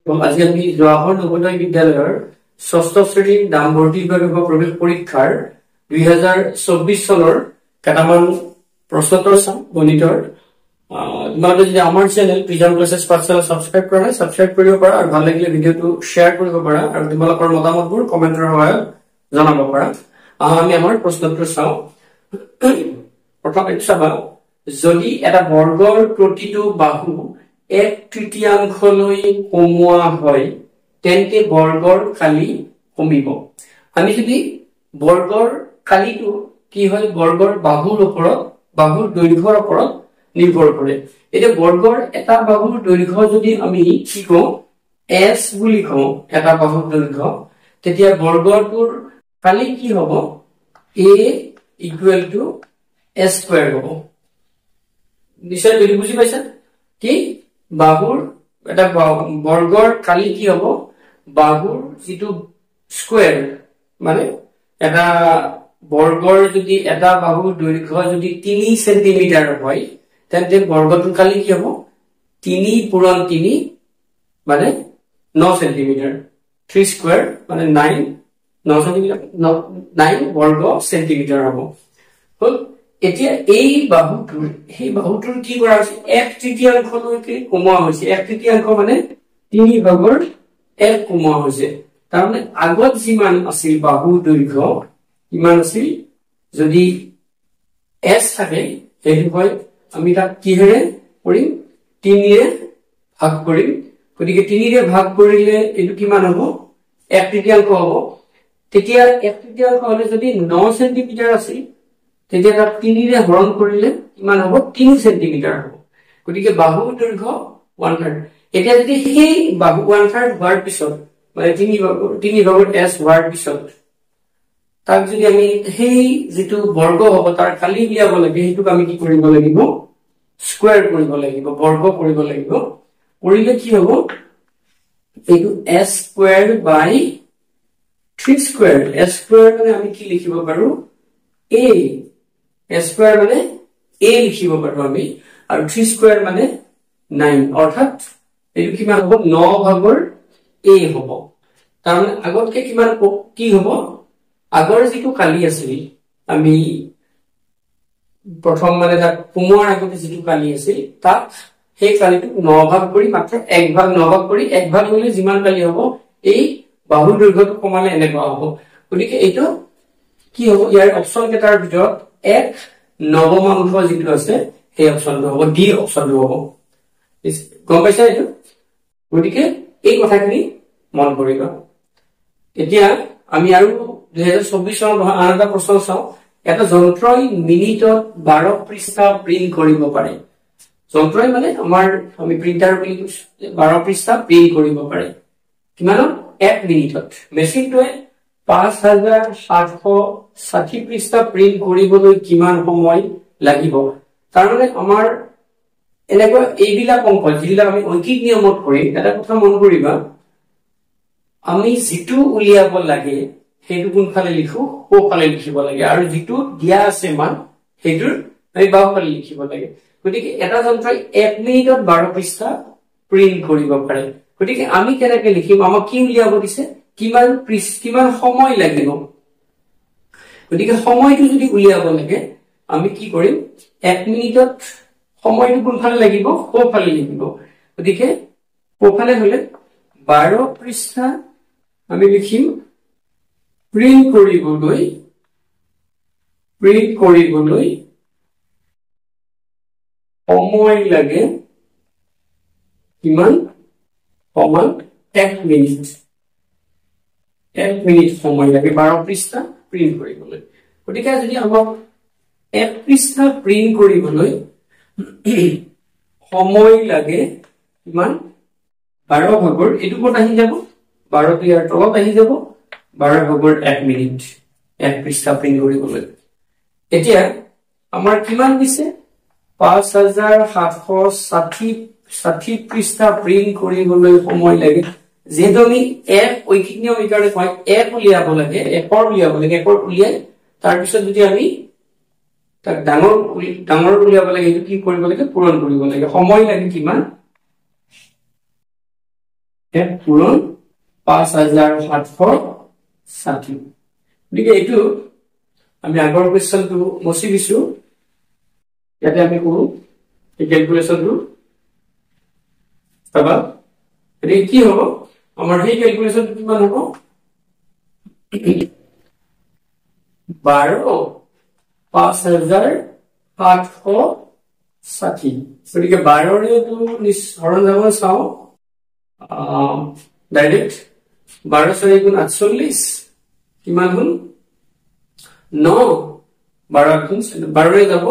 আজি আমি জৱাহৰ নবোদয় বিদ্যালয়ৰ ষষ্ঠ শ্ৰেণীৰ নামভৰ্তি বিভাগৰ প্ৰৱেশ পৰীক্ষাৰ 2024 চনৰ কেইটামান প্ৰশ্নোত্তৰ চাম গণিতৰ। তোমালোকে যদি আমাৰ চেনেল প্ৰিজাম ক্লাছেছ পাঠশালা সাবস্ক্ৰাইব কৰা নাই সাবস্ক্ৰাইব কৰিব পাৰা আৰু ভাল লাগিলে ভিডিঅটো শ্বেয়াৰ কৰিব পাৰা আৰু তোমালোকৰ মতামতবোৰ কমেন্টৰ সহায়ত জনাব পাৰা। আমি আমাৰ প্ৰশ্নোত্তৰ চাওঁ। প্ৰথম এটা চাবা, যদি এটা বৰ্গৰ প্ৰতিটো বাহু 1/3 কমোৱা হয় তেন্তে বৰ্গৰ কালি কমিব। আমি যদি বৰ্গৰ কালিটো কি হয় বৰ্গৰ বাহুৰ ওপৰত বাহুৰ দৈৰ্ঘ্যৰ ওপৰত নিৰ্ভৰ কৰে। এতিয়া বৰ্গৰ এটা বাহুৰ দৈৰ্ঘ্য যদি আমি কি কওঁ s বুলি কওঁ এটা বাহুৰ দৈৰ্ঘ্য, তেতিয়া বৰ্গটোৰ কালি কি হ'ব a = s² হ'ব। নিশ্চয় তুমি বুজি পাইছা কি বাহুৰ এটা বৰ্গৰ কালি কি হ'ব বাহুৰ যিটো স্কয়াৰ মানে এটা বৰ্গৰ যদি এটা বাহুৰ দৈৰ্ঘ্য যদি 3 সেন্টিমিটাৰ হয় তেন্তে বৰ্গটোৰ কালি কি হ'ব 3 × 3 মানে 9 সেন্টিমিটাৰ। 3² মানে 9 সেন্টিমিটাৰ 9 বৰ্গ সেন্টিমিটাৰ হ'ব। হল এতিয়া এই বাহুটোৰ কি কৰা হৈছে 1/3 কমোৱা হৈছে। 1/3 মানে 3 ভাগৰ 1 কমোৱা হৈছে। তাৰ মানে আগত যিমান আছিল বাহুৰ দৈৰ্ঘ্য কিমান আছিল যদি s থাকে সেইটো হয় আমি তাক কিহেৰে কৰিম 3ৰে ভাগ কৰিম। গতিকে 3ৰে ভাগ কৰিলে এইটো কিমান হ'ব 1/3 হ'ব। তেতিয়া 1/3 হলে যদি 9 সেন্টিমিটাৰ আছিল তেতিয়া তাক 3ৰে হৰণ কৰিলে কিমান হ'ব 3 সেন্টিমিটাৰ হ'ব। গতিকে বাহুৰ দৈৰ্ঘ্য 1/3। এতিয়া যদি সেই বাহু 1/3 হোৱাৰ পিছত মানে 3 ভাগৰ s হোৱাৰ পিছত তাক যদি আমি সেই যিটো বৰ্গ হ'ব তাৰ কালি উলিয়াব লাগে সেইটোক আমি কি কৰিব লাগিব স্কয়াৰ কৰিব লাগিব বৰ্গ কৰিব লাগিব। কৰিলে কি হ'ব এইটো s² / 3² s² মানে আমি কি লিখিব পাৰো a s² মানে a লিখিব পাৰো আমি আৰু 3² মানে 9 অৰ্থাৎ এইটো কিমান হ'ব 9 ভাগৰ a হ'ব। তাৰ মানে আগতকে কিমান কি হ'ব আগৰ যিটো কালি আছিল আমি প্ৰথম মানে তাক কমোৱাৰ আগতে যিটো কালি আছিল তাক সেই কালিটো 9 ভাগ কৰি মাত্ৰ 1 ভাগ 9 ভাগ কৰি 1 ভাগ হ'লে যিমান কালি হ'ব এই বাহুৰ দৈৰ্ঘ্যটো কমালে এনেকুৱা হ'ব। গতিকে এইটো কি হ'ব ইয়াৰ অপচন কেইটাৰ ভিতৰত 1/9 যিটো আছে সেই অপচনটো হ'ব ডি অপচনটো হ'ব। গম পাইছা এইটো? গতিকে এই কথাখিনি মন কৰিবা। এতিয়া আমি আৰু 2024 চনৰ আন এটা প্ৰশ্ন চাওঁ। এটা যন্ত্ৰই মিনিটত 12 পৃষ্ঠা প্ৰিন্ট কৰিব পাৰে। যন্ত্ৰই মানে আমাৰ আমি প্ৰিন্টাৰ বুলি কৈছো 12 পৃষ্ঠা প্ৰিন্ট কৰিব পাৰে কিমানত 1 মিনিটত। মেচিনটোৱে 5760 পৃষ্ঠা প্ৰিন্ট কৰিবলৈ কিমান সময় লাগিব। তাৰ মানে আমাৰ এনেকুৱা এইবিলাক অংক যিবিলাক আমি ঐকিক নিয়মত কৰিম এটা কথা মন কৰিবা আমি যিটো উলিয়াব লাগে সেইটো কোনফালে লিখো সোঁফালে লিখিব লাগে আৰু যিটো দিয়া আছে মান সেইটোৰ আমি বাওঁফালে লিখিব লাগে। গতিকে এটা যন্ত্ৰই 1 মিনিটত 12 পৃষ্ঠা প্ৰিন্ট কৰিব পাৰে। গতিকে আমি কেনেকে লিখিম আমাক কি উলিয়াব দিছে কিমান সময় লাগিব। গতিকে সময়টো যদি উলিয়াব লাগে আমি কি কৰিম 1 মিনিটত সময়টো কোনফালে লাগিব সোঁফালে লিখিব। গতিকে সোঁফালে হলে 12 পৃষ্ঠা আমি লিখিম প্ৰিন্ট কৰিবলৈ সময় লাগে কিমান সমান 1 মিনিট। 1 মিনিট সময় লাগে 12 পৃষ্ঠা প্ৰিন্ট কৰিবলৈ। গতিকে যদি আমাক 1 পৃষ্ঠা প্ৰিন্ট কৰিবলৈ সময় লাগে কিমান 12 ভাগৰ এইটো ক'ত আহি যাব 12টো ইয়াৰ তলত আহি যাব 12 ভাগৰ 1 মিনিট 1 পৃষ্ঠা প্ৰিন্ট কৰিবলৈ। এতিয়া আমাৰ কিমান দিছে 5760 পৃষ্ঠা প্ৰিন্ট কৰিবলৈ সময় লাগে। যেহেতু আমি 1 ঐকিক নিয়ম এইকাৰণে কয় 1 উলিয়াব লাগে 1 উলিয়াই তাৰপিছত যদি আমি তাক ডাঙৰ উলিয়াব লাগে এইটো কি কৰিব লাগে পূৰণ কৰিব লাগে। সময় লাগে কিমান f পূৰণ 5760 গতিকে এইটো আমি আগৰ কোৱেশ্চনটো মচি দিছো ইয়াতে আমি কৰো এই ক্যালকুলেশনটো তবা এটি কি হ'ব আমাৰ এই ক্যালকুলেশনটো কিমান হ'ব 12 5760 গতিকে 12 ৰে তো হৰণ যাব চাও ডাইৰেক্ট 12 4 গুণ 48 কিমান হ'ল 9 12 গুণ 12 ৰে যাব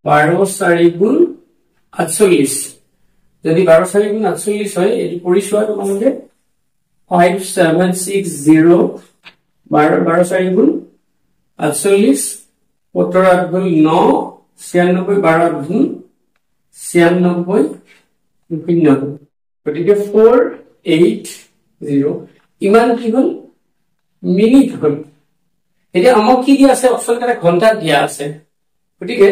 12 4 গুণ 48 যদি 12 4 গুণ 48 হয় এটি পৰিচয় তোমালোকে 5760 12 4 গুণ 48 17 গুণ 9 96 12 গুণ 96 শূন্য গতিকে 480 ইমান কি হল মিনিট হল এটা আমাক কি দিয়া আছে অপশন কাটা ঘন্টা দিয়া আছে গতিকে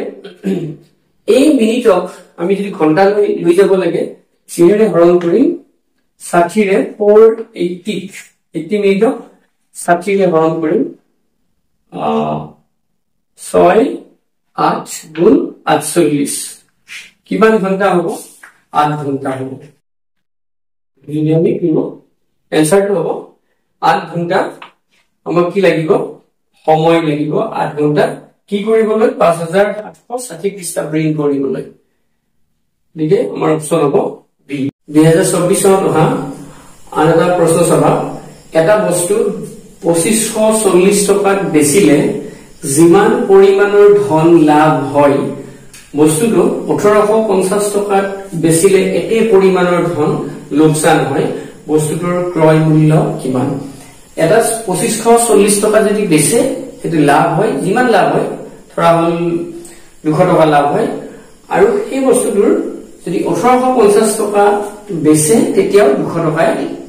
এই মিনিটক আমি যদি ঘন্টা লৈ যাব লাগে সিহেৰে হৰণ কৰিম 60 ৰে 480 মিনিটক 60 ৰে হৰণ কৰিম 6 8 গুণ 48 কিমান ঘন্টা হ'ব 8 ঘন্টা হ'ব যদি আমি কিনো এনসারটো হ'ব 8 ঘন্টা আমাক কি লাগিব সময় লাগিব 8 ঘন্টা কি কৰিবলৈ 5760 পৃষ্ঠা প্ৰিন্ট কৰিবলৈ দিকে আমাৰ অপচন হ'ব বি 2024 চনত অহা আন এটা প্ৰশ্ন চাবা এটা বস্তু 2540 টকাত বেচিলে যিমান পৰিমাণৰ ধন লাভ হয় বস্তুটো 1850 টকাত বেচিলে একে পৰিমাণৰ ধন লোকসান হয় বস্তুটোৰ ক্ৰয় মূল্য কিমান এটা 2540 টকা যদি বেচে সেইটো লাভ হয় যিমান লাভ হয় ধৰা হল 200 টকা লাভ হয় আৰু এই বস্তুটোৰ যদি 1850 টকা বেচে তেতিয়াও 200 টকা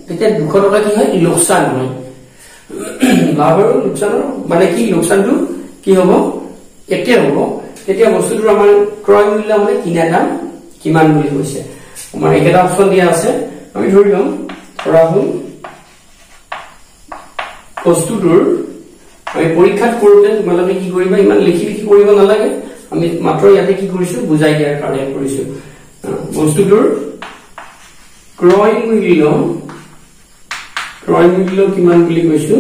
তেতিয়া 200 টকা কি হয় লোকসান হয় লাভ আৰু লোকসানৰ মানে কি লোকসানটো কি হ'ব একে হ'ব তেতিয়া বস্তুটোৰ আমাৰ ক্ৰয় মূল্য মানে কিনা দাম কিমান বুলি কৈছে আমাৰ এটা অপচন দিয়া আছে আমি ধৰি লম ধৰা হল বস্তুটোৰ আমি পৰীক্ষা কৰোতে তোমালোকে কি কৰিবা ইমান লিখি কৰিব নালাগে আমি মাত্ৰ ইয়াতে কি কৰিছো বুজাই দিয়াৰ কাৰণে কৰিছো বস্তুটোৰ ক্ৰয় মূল্য কিমান বুলি কৈছো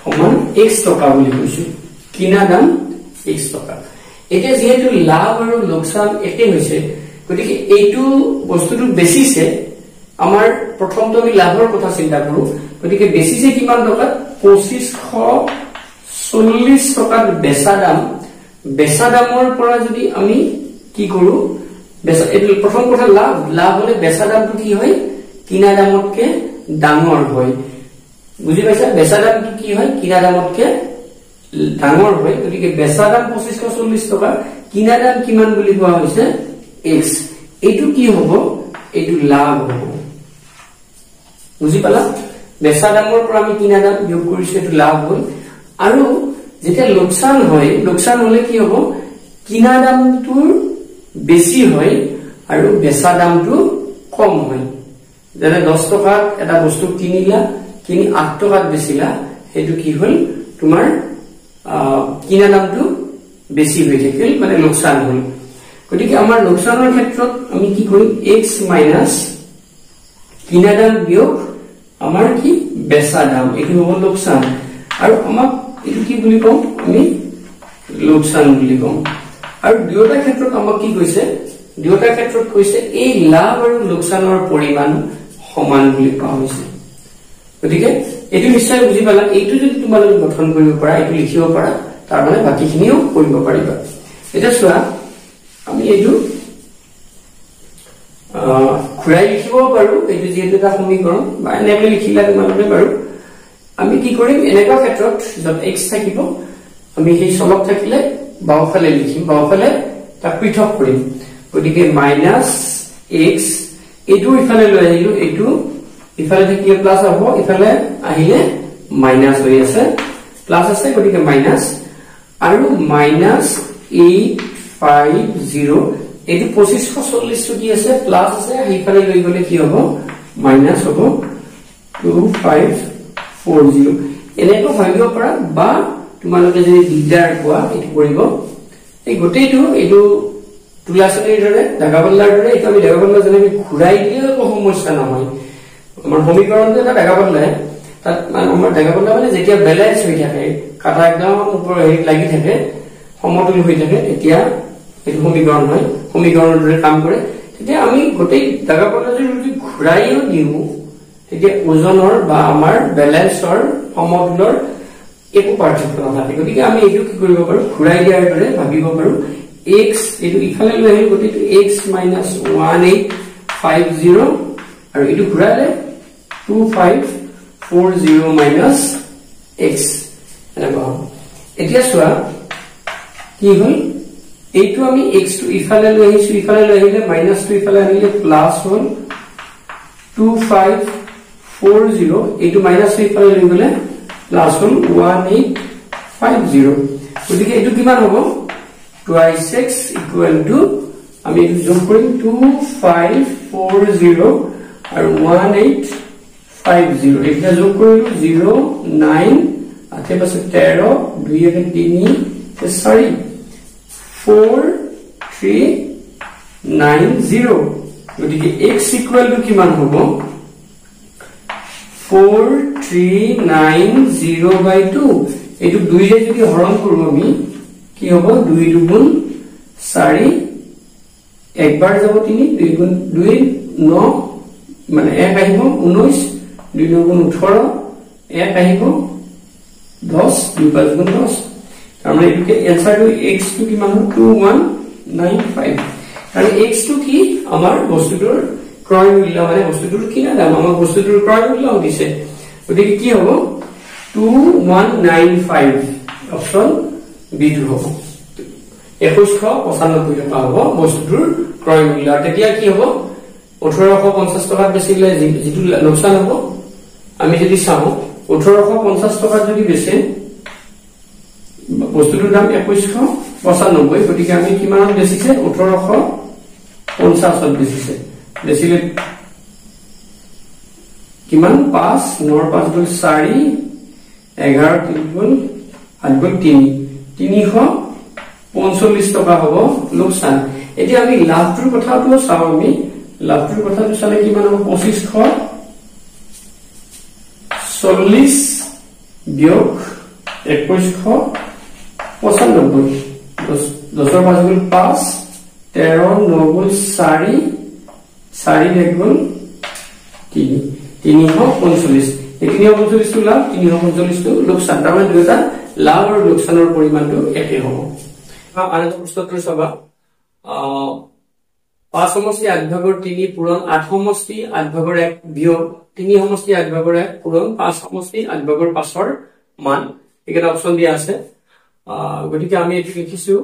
সমান x টকা বুলি কৈছো কিনা দাম x টকা এতিয়া যেহেতু লাভ আৰু লোকসান একে হৈছে গতিকে এইটো বস্তুটো বেছিছে আমাৰ প্ৰথমটো আমি লাভৰ কথা চিন্তা কৰো গতিকে বেছিছে কিমান টকা 2540 টকাত বেচা দামৰ পৰা যদি আমি কি কৰো বেচা এটো প্ৰথম কথা লাভ হলে বেচা দামটো কি হয় কিনা দামতকে ডাঙৰ হয় বুজি পাইছা বেচা দামটো কি হয় কিনা দামতকে ডাঙৰ হয় গতিকে বেচা দাম 2540 টকা কিনা দাম কিমান বুলি কোৱা হৈছে x এইটো কি হ'ব এইটো লাভ হ'ব বুজি পালা বেচা দামৰ পৰা আমি কিনা দাম যোগ কৰিছো এইটো লাভ হ'ল আৰু যেতিয়া লোকসান হলে কি হ'ব কিনা দামটোৰ বেছি হয় আৰু বেচা দামটো কম হয় যেনে 10 টকাত এটা বস্তু কিনিলা কিনি 8 টকাত বেচিলা সেইটো কি হ'ল তোমাৰ কিনা দামটো বেছি হৈ থাকিল মানে লোকসান হ'ল গতিকে আমাৰ লোকসানৰ ক্ষেত্ৰত আমি কি কৰিম x মাইনাস কিনা দাম বিয়োগ আমাৰ কি বেচা দাম এইটো হ'ব লোকসান আৰু আমাক এইটো কি বুলি কম আমি লোকসান বুলি কম আৰু দুয়োটা ক্ষেত্ৰত আমাক কি কৈছে দুয়োটা ক্ষেত্ৰত কৈছে এই লাভ আৰু লোকসানৰ পৰিমাণ সমান বুলি কোৱা হৈছে গতিকে এইটো নিশ্চয় বুজি পালা এইটো যদি তোমালোকে গঠন কৰিব পাৰা এইটো লিখিব পাৰা তাৰ মানে বাকিখিনিও কৰিব পাৰিবা এটা চোৱা আমি এইটো ঘুৰাই লিখিব পাৰো এইটো যেহেতু এটা সমীকৰণ বা এনেকৈ লিখিলা তোমালোকে বাৰু আমি কি কৰিম এনেকুৱা ক্ষেত্ৰত যত x থাকিব আমি সেই চলক থাকিলে বাওফালে লিখিম বাওফালে তাক পৃথক কৰিম গতিকে মাইনাস x এইটো ইফালে লৈ আহিলো এইটো ইফালে থাকিলে প্লাস হ'ব ইফালে আহিলে মাইনাস হৈ আছে প্লাস আছে গতিকে মাইনাস আৰু মাইনাস 850 এইটো 2540 টো কি আছে প্লাস আছে ইফালে লৈ গলে কি হ'ব মাইনাস হব 2540 এনেকৈ ভাবিব পাৰা বা তোমালোকে যদি দিগদাৰ পোৱা এটো কৰিব এই গোটেইটো এটো তুলাচনীৰ দৰে দাগাবল্লাৰ দৰে এটো আমি দাগাবল্লা যেনে ঘুৰাই দিলে কোনো সমস্যা নহয় আমাৰ সমীকৰণটো এটা দাগাবল্লা তাত আমাৰ দাগাবল্লা মানে যেতিয়া ব্যালেন্স হৈ থাকে কাটা একদম ওপৰ হেৰি লাগি থাকে সমতুল হৈ থাকে এতিয়া এটো সমীকৰণ হয় সমীকৰণৰ দৰে কাম কৰে তেতিয়া আমি গোটেই দাগাবল্লা যদি ঘুৰাইও দিও তেতিয়া ওজনৰ বা আমাৰ ব্যালেন্সৰ সমতুলৰ একো পাৰ্থক্য নাথাকে গতিকে আমি এটো কি কৰিব পাৰো ঘুৰাই দিয়াৰ দৰে ভাবিব পাৰো x এটো ইফালে লৈ আহিব গতিকে x - 1850 আৰু এটো ঘুৰালে 2540 - x এনেকুৱা এতিয়া চোৱা কি হ'ল এইটো আমি x টো ইফালে লৈ আহিছো ইফালে লৈ আহিলে মাইনাস টো ইফালে আনিলে প্লাস হ'ল 2540 এইটো মাইনাস টো ইফালে লৈ গলে প্লাস হ'ল 1850 গতিকে এইটো কিমান হ'ব 2x equal to আমি এটো যোগ কৰিম 2540 আৰু 1850 এটা যোগ কৰিলো 09 আঠে পাছে 13 2 একে 3 4 4390 গতিকে x equal to কিমান হ'ব 4390/2 এটো 2 ৰে যদি হৰণ কৰো আমি কি হ'ব 2 দুগুণ 4 একবাৰ যাব 3 2 গুণ 2 9 মানে 1 আহিব 19 2 গুণ 18 1 আহিব 10 2 5 গুণ 10 তাৰমানে এটোকে এনসাৰ টো x টো কিমান হ'ব 2195 আৰু x টো কি আমাৰ বস্তুটোৰ ক্ৰয় মূল্য মানে বস্তুটোৰ কিনা দাম আমাৰ বস্তুটোৰ ক্ৰয় মূল্য দিছে গতিকে কি হ'ব 2195 অপচন বি টো হ'ব 2195 টকা হ'ব বস্তুটোৰ ক্ৰয় মূল্য তেতিয়া কি হ'ব 1850 টকা বেছিলে যেটো লোকসান হ'ব আমি যদি চাও 1850 টকা যদি বেছে বস্তুটোৰ দাম 2195 গতিকে আমি কিমান বেছিছে 1850 বেছিছে বেছিলে কিমান 5 9 5 গুণ 4 11 3 গুণ 8 গুণ 3 345 টকা হ'ব লোকসান এতিয়া আমি লাভটোৰ কথাটো চাও আমি লাভটোৰ কথাটো চালে কিমান হ'ব 2540 বিয়োগ 2195 10 5 গুণ 5 13 9 গুণ 4 4 1 গুণ 3 345 345 টো লাভ 345 টো লোকসান তাৰমানে দুটা লাভ আৰু লোকসানৰ পৰিমাণটো একে হ'ব আন প্ৰশ্নটো চাবা 5 সমষ্টি 8/3 পূৰণ 8 সমষ্টি 8/1 বিয়োগ 3 সমষ্টি 8/1 পূৰণ 5 সমষ্টি 8/5 ৰ মান এটা অপচন দিয়া আছে গতিকে আমি এটো লিখিছো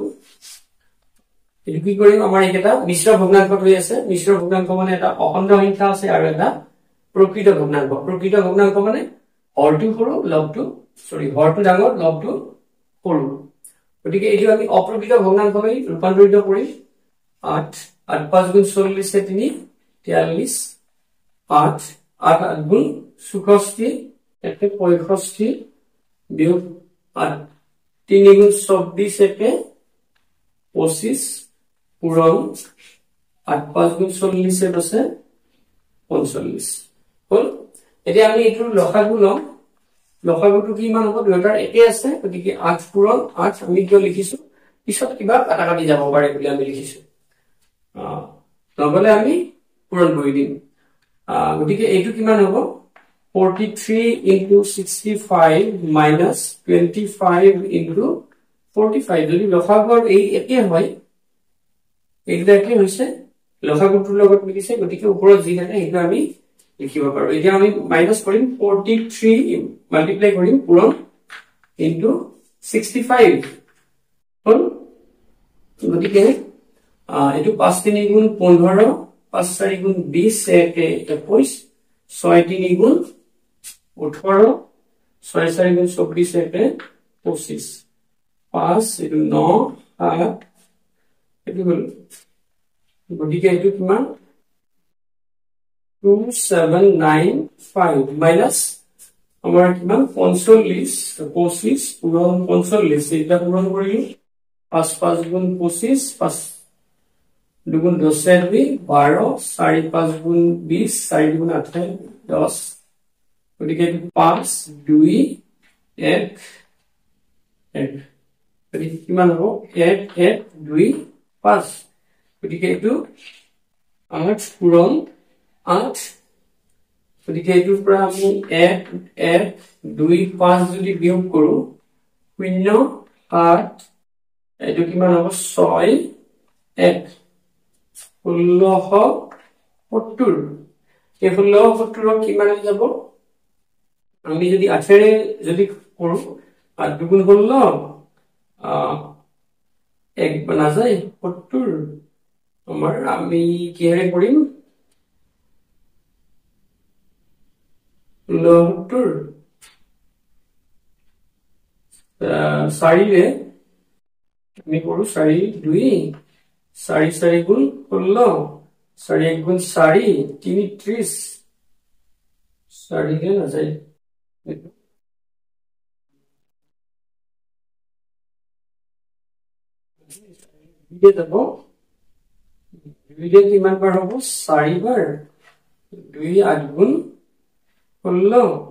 এটো কি কৰিম আমাৰ এটা মিশ্ৰ ভগ্নাংক হৈ আছে মিশ্ৰ ভগ্নাংক মানে এটা অখণ্ড সংখ্যা আছে আৰু এটা প্ৰকৃত ভগ্নাংক মানে হৰটো সৰু লবটো হৰটো ডাঙৰ লবটো সৰু গতিকে এটো আমি অপ্ৰকৃত ভগ্নাংকলৈ ৰূপান্তৰিত কৰিম 8 8 5 গুণ 40 3 43 8 8 8 গুণ 64 65 বিয়োগ 8 3 গুণ 24 25 পূৰণ 8 5 গুণ 40 আছে 45 হল এতিয়া আমি এটো লসাগু লম লসাগুটো কি মান হ'ব 2000 একে আছে গতিকে 8 পূৰণ 8 আমি কিয় লিখিছো পিছত কিবা কাটাকাটি যাব পাৰে বুলি আমি লিখিছো নগলে আমি পূৰণ কৰি দিম গতিকে এইটো কিমান হ'ব 43 into 65 minus 25 into 45 যদি লসাগুৰ এই একে হয় এইটা কি হৈছে লসাগুটোৰ লগত মিলিছে গতিকে ওপৰত যি থাকে এটা আমি লিখিব পাৰো এতিয়া আমি মাইনাস কৰিম 43 মাল্টিপ্লাই কৰিম পূৰণ into 65 হল গতিকে এটো 5 3 গুণ 15 5 4 গুণ 20 21 6 3 গুণ 18 6 4 গুণ 24 25 5 এটো 9 8 এটো হল গতিকে এটো কিমান 2795 মাইনাস আমার কিমান 45 25 পূরণ 45 এটা পূরণ করিলো 5 5 গুণ 25 5 দুগুণ 10 এর 12 4 5 গুণ 20 4 গুণ 28 10 ওদিকে 5 2 1 1 ওদিকে কিমান হবে 1 1 2 5 ওদিকে এটো 8 পূরণ 8 ওদিকে এটোৰ পৰা আমি 1 1 2 5 যদি বিয়োগ কৰো 0 8 এটো কিমান হ'ব 6 1 1670 এই 1670 কিমান হৈ যাব আমি যদি 8 ৰে যদি কৰো আর দুগুণ 16 এক বনা যায় 70 আমার আমি কি হারে করিম 70 4 রে আমি করু 4 2 4 4 গুণ 16 4 1 গুণ 4 3 30 4 কে না যায় বিয়ে দেব বিয়ে কিমান বার হবো 4 বার 2 8 গুণ 16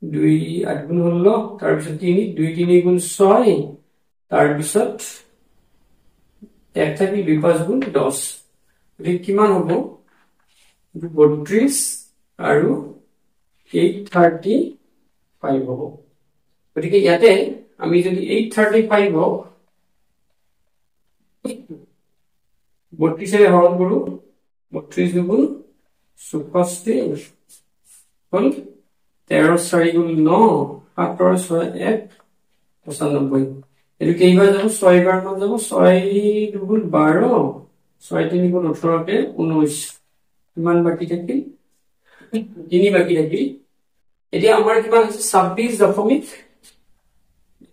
2 8 গুণ 16 তার পিছত 3 2 3 গুণ 6 তার পিছত 1 থাকি 2 5 গুণ 10 এটি কিমান হবো 32 আৰু 835 হবো গতিকে ইয়াতে আমি যদি 835 হোক 32 এর হরণ করু 32 দুগুণ 64 হল 13 4 গুণ 9 7 6 1 95 এটো কেইবার যাব 6 বার মান যাব 6 দুগুণ 12 6 3 গুণ 18 কে 19 কিমান বাকি থাকিল 3 বাকি থাকিল এটি আমাৰ কিমান আছে 26 দশমিক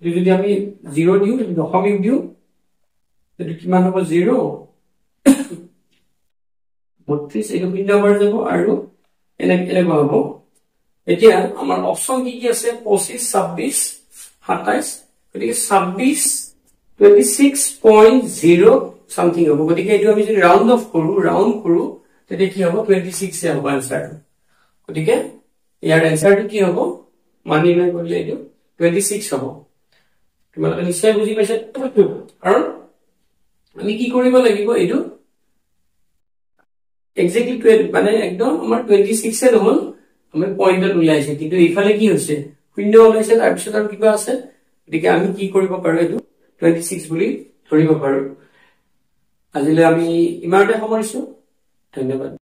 যদি আমি 0 দিও দশমিক দিও এটো কিমান হ'ব 0 32 এটো শূন্য বার যাব আৰু এনে হ'ব এতিয়া আমাৰ অপচন কি কি আছে 25 26 27 গতিকে 26 26.0 সামথিং হ'ব গতিকে এটো আমি যদি রাউন্ড অফ কৰো তেতে কি হ'ব 26 এ হ'ব আনসাৰ গতিকে ইয়াৰ আনসাৰটো কি হ'ব মানি নাই কৰিলে এটো 26 হ'ব তোমালোকে নিশ্চয় বুজি পাইছা কাৰণ আমি কি কৰিব লাগিব এটো এক্স্যাক্টলি 12 মানে একদম আমাৰ 26 এ নহল আমি পয়েন্টত উলাইছে কিন্তু ইফালে কি হৈছে শূন্য ওলাইছে তাৰ পিছত আৰু কিবা আছে গতিকে আমি কি কৰিব পাৰো এটো 26 বুলি ধৰিব পাৰো আজিলৈ আমি ইমানতে সামৰিছো ধন্যবাদ